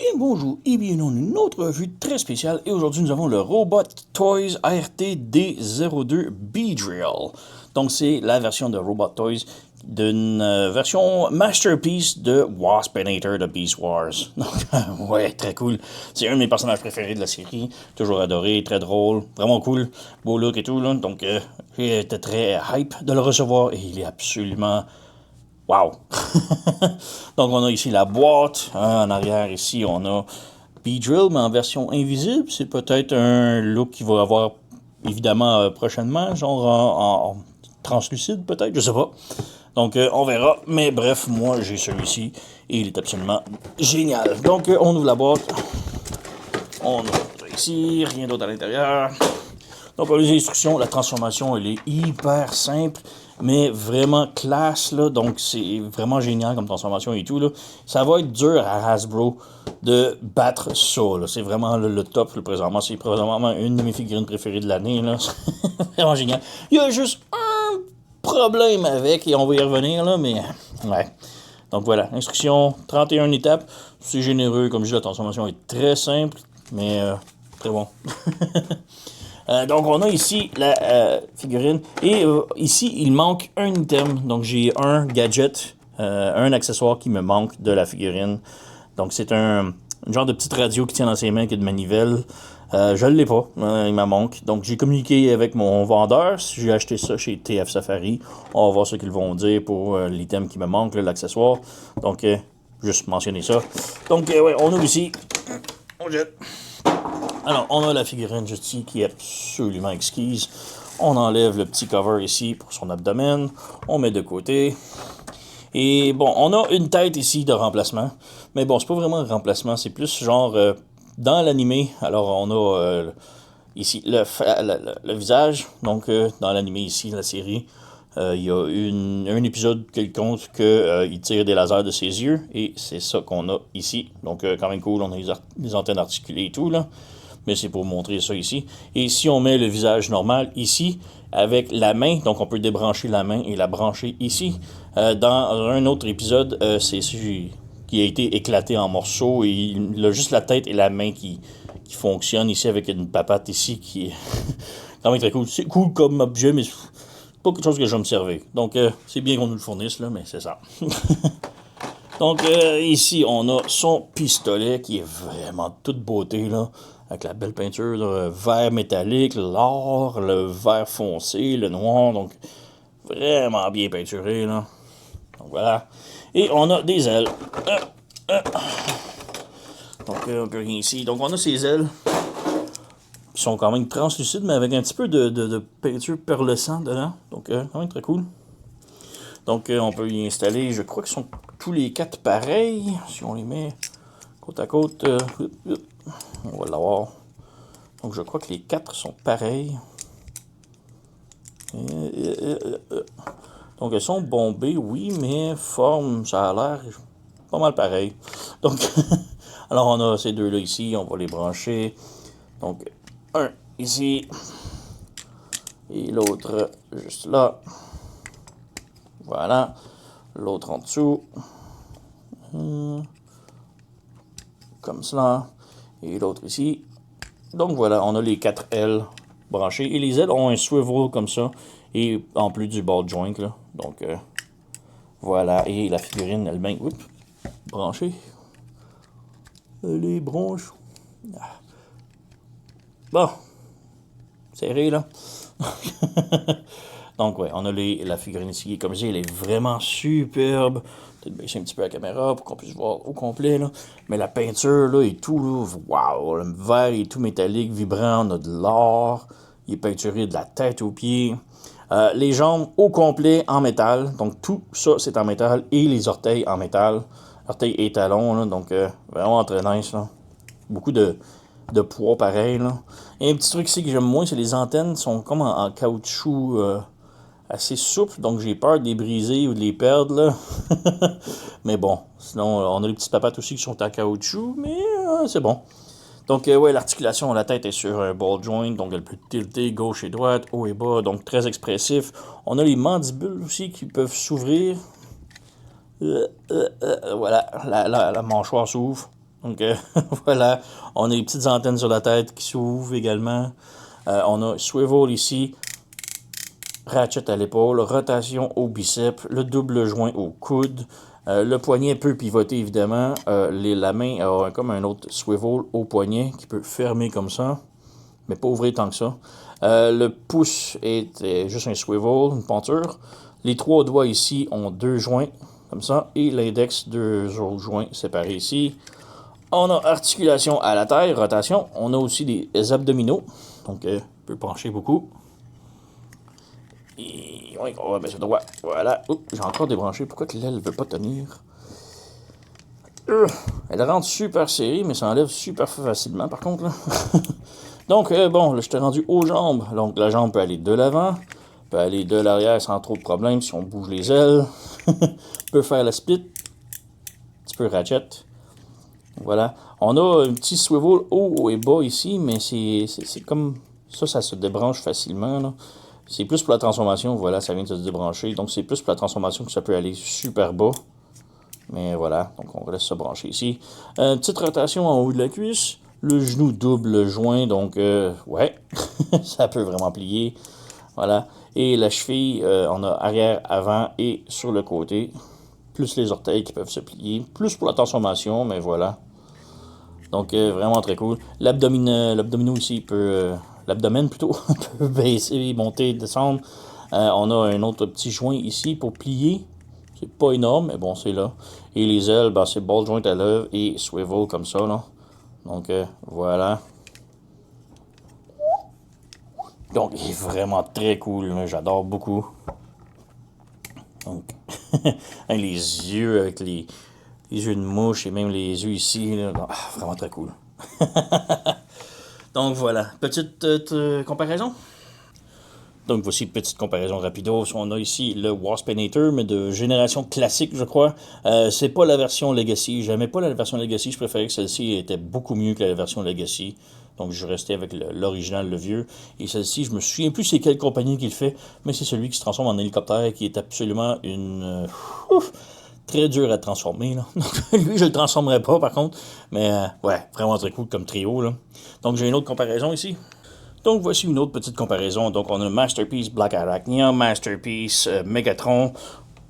bien le bonjour et bienvenue dans une autre revue très spéciale. Et aujourd'hui, nous avons le Robot Toys ART-D02 Beedrill. Donc, c'est la version de Robot Toys d'une version Masterpiece de Waspinator de Beast Wars. Donc, ouais, très cool. C'est un de mes personnages préférés de la série. Toujours adoré, très drôle, vraiment cool. Beau look et tout, là. Donc, j'étais très hype de le recevoir et il est absolument... Wow! Donc, on a ici la boîte. Hein, en arrière, ici, on a Beedrill, mais en version invisible. C'est peut-être un look qu'il va avoir, évidemment, prochainement, genre en translucide, peut-être, je sais pas. Donc, on verra. Mais bref, moi, j'ai celui-ci et il est absolument génial. Donc, on ouvre la boîte. On ouvre ici, rien d'autre à l'intérieur. Donc, les instructions, la transformation, elle est hyper simple, mais vraiment classe, là. Donc, c'est vraiment génial comme transformation et tout, là. Ça va être dur à Hasbro de battre ça, là. C'est vraiment le top, là, présentement. C'est présentement une de mes figurines préférées de l'année, là. C'est vraiment génial. Il y a juste un problème avec, et on va y revenir, là, mais... Ouais. Donc, voilà. Instruction, 31 étapes. C'est généreux. Comme je dis, la transformation est très simple, mais très bon. Donc, on a ici la figurine. Et ici, il manque un item. Donc, j'ai un gadget, un accessoire qui me manque de la figurine. Donc, c'est un genre de petite radio qui tient dans ses mains, qui a de manivelle. Je ne l'ai pas, il m'en manque. Donc, j'ai communiqué avec mon vendeur. J'ai acheté ça chez TF Safari. On va voir ce qu'ils vont dire pour l'item qui me manque, l'accessoire. Donc, juste mentionner ça. Donc, ouais, on a ici... On jette. Alors, on a la figurine juste ici qui est absolument exquise. On enlève le petit cover ici pour son abdomen. On met de côté. Et bon, on a une tête ici de remplacement. Mais bon, c'est pas vraiment un remplacement. C'est plus genre dans l'animé. Alors, on a ici le visage. Donc, dans l'animé ici, la série, il y a un épisode quelconque qu'il tire des lasers de ses yeux. Et c'est ça qu'on a ici. Donc, quand même cool. On a les antennes articulées et tout, là. Mais c'est pour montrer ça ici. Et si on met le visage normal ici, avec la main, donc on peut débrancher la main et la brancher ici. Dans un autre épisode, c'est celui qui a été éclaté en morceaux et il a juste la tête et la main qui fonctionnent ici avec une papate ici qui est quand même très cool. C'est cool comme objet, mais c'est pas quelque chose que je vais me servir. Donc c'est bien qu'on nous le fournisse, là, mais c'est ça. Donc, ici, on a son pistolet qui est vraiment de toute beauté, là, avec la belle peinture, le vert métallique, l'or, le vert foncé, le noir, donc vraiment bien peinturé, là. Donc, voilà. Et on a des ailes. Donc, on peut rien ici. Donc, on a ces ailes qui sont quand même translucides, mais avec un petit peu de peinture perlescente dedans. Donc, quand même très cool. Donc, on peut y installer, je crois qu'ils sont tous les 4 pareils. Si on les met côte à côte, on va l'avoir. Donc, je crois que les 4 sont pareils. Donc, elles sont bombées, oui, mais forme, ça a l'air pas mal pareil. Donc, alors, on a ces deux-là ici, on va les brancher. Donc, un ici, et l'autre juste là. Voilà. L'autre en dessous. Comme cela. Et l'autre ici. Donc voilà, on a les 4 ailes branchées. Et les ailes ont un swivel comme ça. Et en plus du ball joint, là. Donc voilà. Et la figurine elle-même, branchée. Les branches. Bon. Serré, là. Donc, ouais, on a la figurine ici. Comme je dis, elle est vraiment superbe. Peut-être baisser un petit peu la caméra pour qu'on puisse voir au complet, là. Mais la peinture, là, et tout, là, waouh, le vert est tout métallique, vibrant. On a de l'or. Il est peinturé de la tête aux pieds. Les jambes au complet en métal. Donc, tout ça, c'est en métal. Et les orteils en métal. Orteils et talons, là. Donc, vraiment très nice, là. Beaucoup de poids pareil, là. Et un petit truc ici que j'aime moins, c'est les antennes sont comme en caoutchouc assez souple, donc j'ai peur de les briser ou de les perdre, là. Mais bon, sinon, on a les petites papates aussi qui sont en caoutchouc, mais c'est bon. Donc, ouais, l'articulation, la tête est sur un ball joint, donc elle peut tilter gauche et droite, haut et bas, donc très expressif. On a les mandibules aussi qui peuvent s'ouvrir. Voilà, la mâchoire s'ouvre. Donc voilà, on a les petites antennes sur la tête qui s'ouvrent également. On a swivel ici, ratchet à l'épaule, rotation au biceps, le double joint au coude. Le poignet peut pivoter évidemment. La main a comme un autre swivel au poignet qui peut fermer comme ça, mais pas ouvrir tant que ça. Le pouce est juste un swivel, une penture. Les 3 doigts ici ont 2 joints, comme ça, et l'index 2 autres joints séparés ici. On a articulation à la taille, rotation. On a aussi des abdominaux, donc on peut pencher beaucoup. Et oui, on va mettre ça droit. Voilà. J'ai encore débranché. Pourquoi que l'aile ne veut pas tenir? Elle rentre super serrée, mais ça enlève super facilement par contre. Là. Donc, bon, là, je t'ai rendu aux jambes. Donc, la jambe peut aller de l'avant, peut aller de l'arrière sans trop de problème si on bouge les ailes. Peut faire la split. Un petit peu ratchet. Voilà. On a un petit swivel haut et bas ici, mais c'est comme... Ça se débranche facilement, là. C'est plus pour la transformation, voilà, ça vient de se débrancher. Donc, c'est plus pour la transformation que ça peut aller super bas. Mais voilà, donc on laisse ça brancher ici. Petite rotation en haut de la cuisse. Le genou double joint, donc ouais, ça peut vraiment plier. Voilà. Et la cheville, on a arrière, avant et sur le côté. Plus les orteils qui peuvent se plier. Plus pour la transformation, mais voilà. Donc vraiment très cool. L'abdominaux ici peut... l'abdomen plutôt, peut baisser, monter, descendre. On a un autre petit joint ici pour plier. C'est pas énorme, mais bon, c'est là. Et les ailes, ben, c'est ball joint à l'œuvre et swivel comme ça, là. Donc, voilà. Donc, il est vraiment très cool, j'adore beaucoup. Donc, les yeux avec les yeux de mouche et même les yeux ici, là. Vraiment très cool. Donc, voilà. Petite comparaison. Donc voici une petite comparaison rapido. On a ici le Waspinator, mais de génération classique, je crois. C'est pas la version Legacy. J'aimais pas la version Legacy. Je préférais que celle-ci était beaucoup mieux que la version Legacy. Donc je restais avec l'original, le vieux. Et celle-ci, je me souviens plus c'est quelle compagnie qui le fait, mais c'est celui qui se transforme en hélicoptère et qui est absolument une... très dur à transformer. Là. Donc, lui, je le transformerai pas, par contre. Mais ouais, vraiment très cool comme trio. Là. Donc j'ai une autre comparaison ici. Donc voici une autre petite comparaison. Donc on a Masterpiece Black Arachnia, Masterpiece Megatron,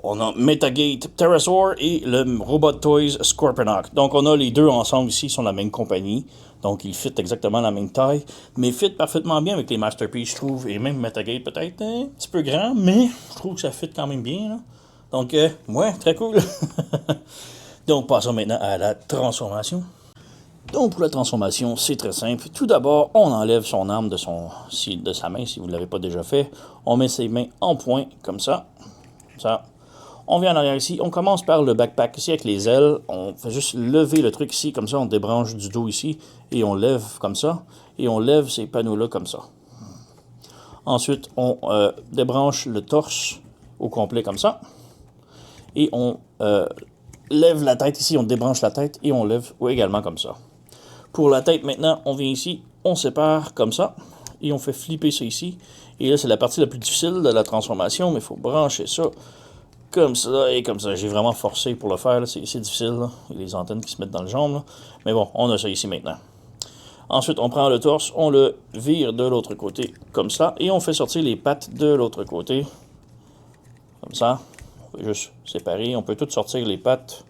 on a Metagate Pterosaur et le Robot Toys Scorponok. Donc on a les deux ensemble ici, ils sont la même compagnie. Donc ils fit exactement la même taille, mais fit parfaitement bien avec les Masterpiece, je trouve. Et même Metagate peut-être un petit peu grand, mais je trouve que ça fit quand même bien. Là. Donc ouais, très cool. Donc passons maintenant à la transformation. Donc pour la transformation, c'est très simple. Tout d'abord, on enlève son arme de sa main, si vous ne l'avez pas déjà fait. On met ses mains en point, comme ça. Ça. On vient en arrière ici. On commence par le backpack ici avec les ailes. On fait juste lever le truc ici, comme ça. On débranche du dos ici. Et on lève comme ça. Et on lève ces panneaux-là comme ça. Ensuite, on débranche le torse au complet comme ça. Et on lève la tête ici. On débranche la tête et on lève également comme ça. Pour la tête, maintenant, on vient ici, on sépare comme ça, et on fait flipper ça ici. Et là, c'est la partie la plus difficile de la transformation, mais il faut brancher ça comme ça et comme ça. J'ai vraiment forcé pour le faire, c'est difficile, là. Il y a les antennes qui se mettent dans le jambe, là. Mais bon, on a ça ici maintenant. Ensuite, on prend le torse, on le vire de l'autre côté, comme ça, et on fait sortir les pattes de l'autre côté, comme ça. On peut juste séparer, on peut tout sortir les pattes.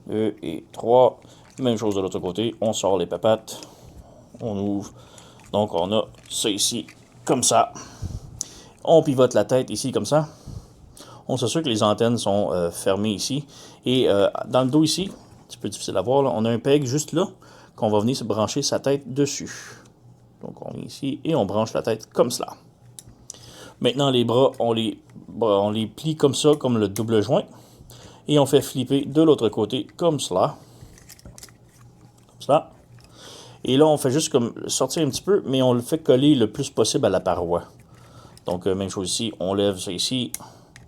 2 et 3. Même chose de l'autre côté, on sort les papates, on ouvre. Donc on a ça ici, comme ça. On pivote la tête ici, comme ça. On s'assure que les antennes sont fermées ici. Et dans le dos ici, un petit peu difficile à voir, là, on a un peg juste là, qu'on va venir se brancher sa tête dessus. Donc on vient ici et on branche la tête comme cela. Maintenant les bras, on les plie comme ça, comme le double joint. Et on fait flipper de l'autre côté, comme cela. Ça. Et là, on fait juste comme sortir un petit peu, mais on le fait coller le plus possible à la paroi. Donc, même chose ici, on lève ça ici,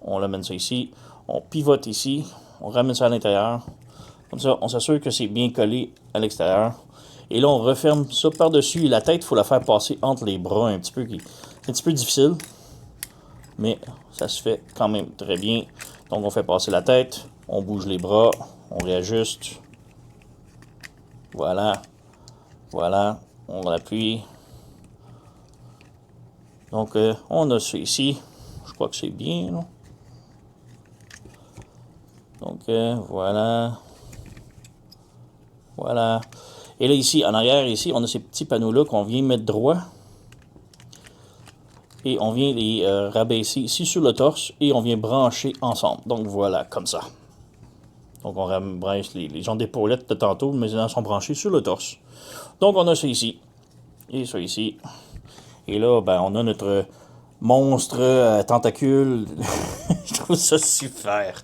on amène ça ici, on pivote ici, on ramène ça à l'intérieur. Comme ça, on s'assure que c'est bien collé à l'extérieur. Et là, on referme ça par-dessus. Et la tête, il faut la faire passer entre les bras un petit peu. C'est un petit peu difficile, mais ça se fait quand même très bien. Donc, on fait passer la tête, on bouge les bras, on réajuste. Voilà. Voilà. On appuie. Donc, on a ça ici. Je crois que c'est bien, là. Donc, voilà. Voilà. Et là, ici, en arrière, ici, on a ces petits panneaux-là qu'on vient mettre droit. Et on vient les rabaisser ici sur le torse et on vient brancher ensemble. Donc, voilà, comme ça. Donc, on rabaisse les gens d'épaulettes de tantôt, mais ils sont branchés sur le torse. Donc, on a ça ici. Et ça ici. Et là, ben, on a notre monstre tentacule. Je trouve ça super.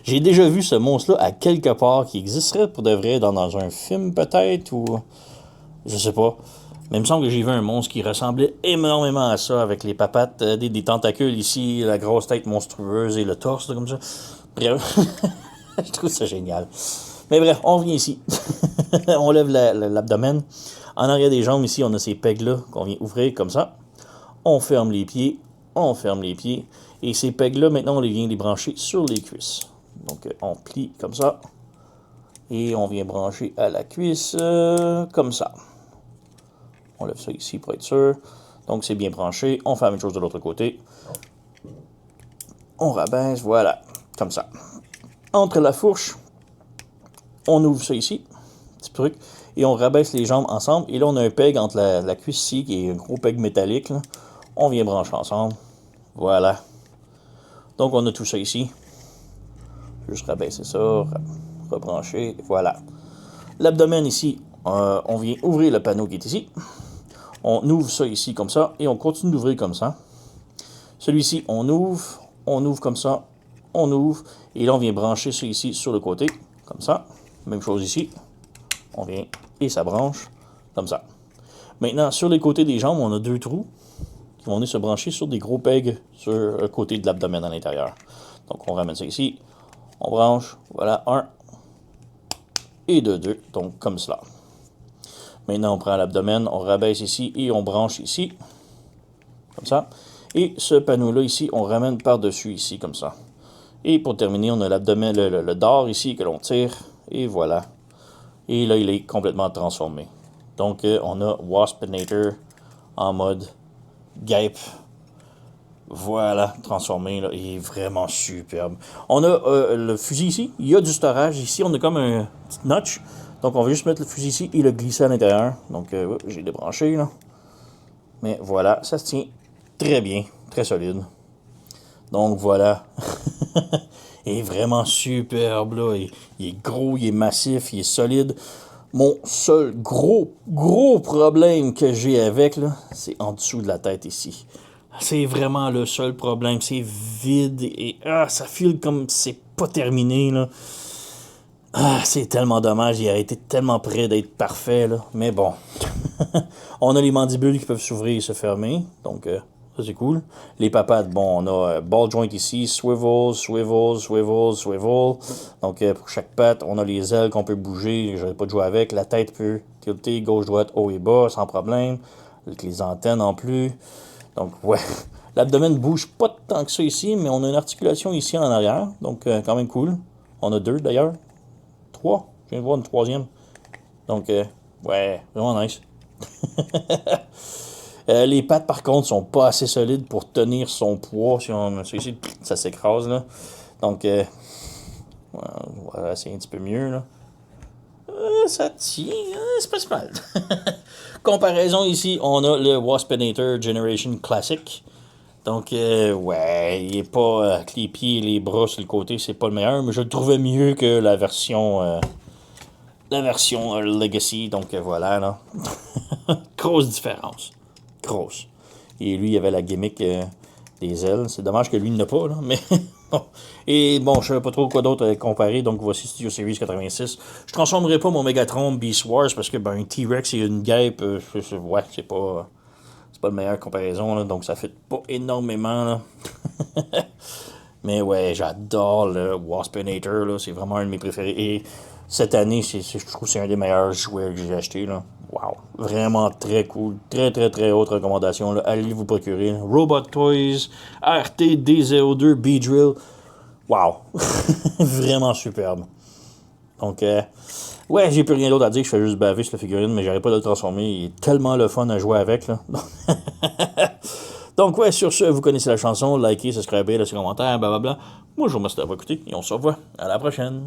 J'ai déjà vu ce monstre-là à quelque part qui existerait pour de vrai dans un film peut-être ou je sais pas. Mais il me semble que j'ai vu un monstre qui ressemblait énormément à ça avec les papates, des tentacules ici, la grosse tête monstrueuse et le torse là, comme ça. Bref, je trouve ça génial. Mais bref, on revient ici. On lève l'abdomen. En arrière des jambes ici, on a ces pegs-là qu'on vient ouvrir comme ça. On ferme les pieds. On ferme les pieds. Et ces pegs-là, maintenant, on les vient les brancher sur les cuisses. Donc, on plie comme ça. Et on vient brancher à la cuisse comme ça. On lève ça ici pour être sûr. Donc, c'est bien branché. On fait la même chose de l'autre côté. On rabaisse, voilà. Comme ça. Entre la fourche, on ouvre ça ici. Petit truc. Et on rabaisse les jambes ensemble. Et là, on a un peg entre la cuisse ici, qui est un gros peg métallique. Là. On vient brancher ensemble. Voilà. Donc, on a tout ça ici. Juste rabaisser ça, rebrancher, voilà. L'abdomen ici, on vient ouvrir le panneau qui est ici. On ouvre ça ici comme ça, et on continue d'ouvrir comme ça. Celui-ci, on ouvre comme ça, on ouvre, et là on vient brancher ça ici sur le côté, comme ça. Même chose ici, on vient, et ça branche, comme ça. Maintenant, sur les côtés des jambes, on a deux trous qui vont venir se brancher sur des gros pegs sur le côté de l'abdomen à l'intérieur. Donc on ramène ça ici. On branche, voilà, 1 et 2, donc comme cela. Maintenant, on prend l'abdomen, on rabaisse ici et on branche ici, comme ça. Et ce panneau-là ici, on ramène par-dessus ici, comme ça. Et pour terminer, on a l'abdomen, le dard ici que l'on tire, et voilà. Et là, il est complètement transformé. Donc, on a Waspinator en mode guêpe. Voilà, transformé, là, il est vraiment superbe. On a le fusil ici, il y a du storage ici, on a comme un petit notch. Donc on va juste mettre le fusil ici et le glisser à l'intérieur. Donc j'ai débranché là. Mais voilà, ça se tient très bien, très solide. Donc voilà. Il est vraiment superbe là, il est gros, il est massif, il est solide. Mon seul gros problème que j'ai avec, là, c'est en dessous de la tête ici. C'est vraiment le seul problème. C'est vide et ça file comme c'est pas terminé. Là. C'est tellement dommage. Il a été tellement près d'être parfait. Là. Mais bon. On a les mandibules qui peuvent s'ouvrir et se fermer. Donc, ça c'est cool. Les papates, bon, on a ball joint ici. Swivel, swivel, swivel, swivel. Donc, pour chaque patte, on a les ailes qu'on peut bouger. Je n'avais pas de jouer avec. La tête peut tilter gauche, droite, haut et bas sans problème. Avec les antennes en plus. Donc, ouais, l'abdomen ne bouge pas tant que ça ici, mais on a une articulation ici en arrière. Donc, quand même cool. On a 2 d'ailleurs. 3. Je viens de voir une 3e. Donc, ouais, vraiment nice. Les pattes, par contre, sont pas assez solides pour tenir son poids. Si on ça ici, ça s'écrase, là. Donc, voilà, c'est un petit peu mieux, là. Ça tient, c'est pas si mal. Comparaison ici, on a le Waspinator Generation Classic. Donc, ouais, il est pas avec les pieds et les bras sur le côté, c'est pas le meilleur, mais je le trouvais mieux que la version Legacy. Donc, voilà, là. Grosse différence. Grosse. Et lui, il avait la gimmick des ailes. C'est dommage que lui, il n'a pas, là, mais bon. Et bon, je ne savais pas trop quoi d'autre à comparer, donc voici Studio Series 86. Je transformerai pas mon Megatron Beast Wars parce que, ben, un T-Rex et une guêpe, ouais, c'est pas le meilleur comparaison, là, donc ça fait pas énormément, là. Mais ouais, j'adore le Waspinator, là, c'est vraiment un de mes préférés. Et cette année, je trouve que c'est un des meilleurs jouets que j'ai acheté, là. Wow, vraiment très cool, très haute recommandation, là. Allez vous procurer. Robot Toys, RT-D02 B-Drill. Wow, vraiment superbe. Donc, ouais, j'ai plus rien d'autre à dire, je fais juste baver sur la figurine, mais j'arrive pas de le transformer. Il est tellement le fun à jouer avec, là. Donc, ouais, sur ce, vous connaissez la chanson, likez, subscribez, laissez un commentaire, blablabla. Moi, je vous remercie d'avoir écouté et on se revoit à la prochaine.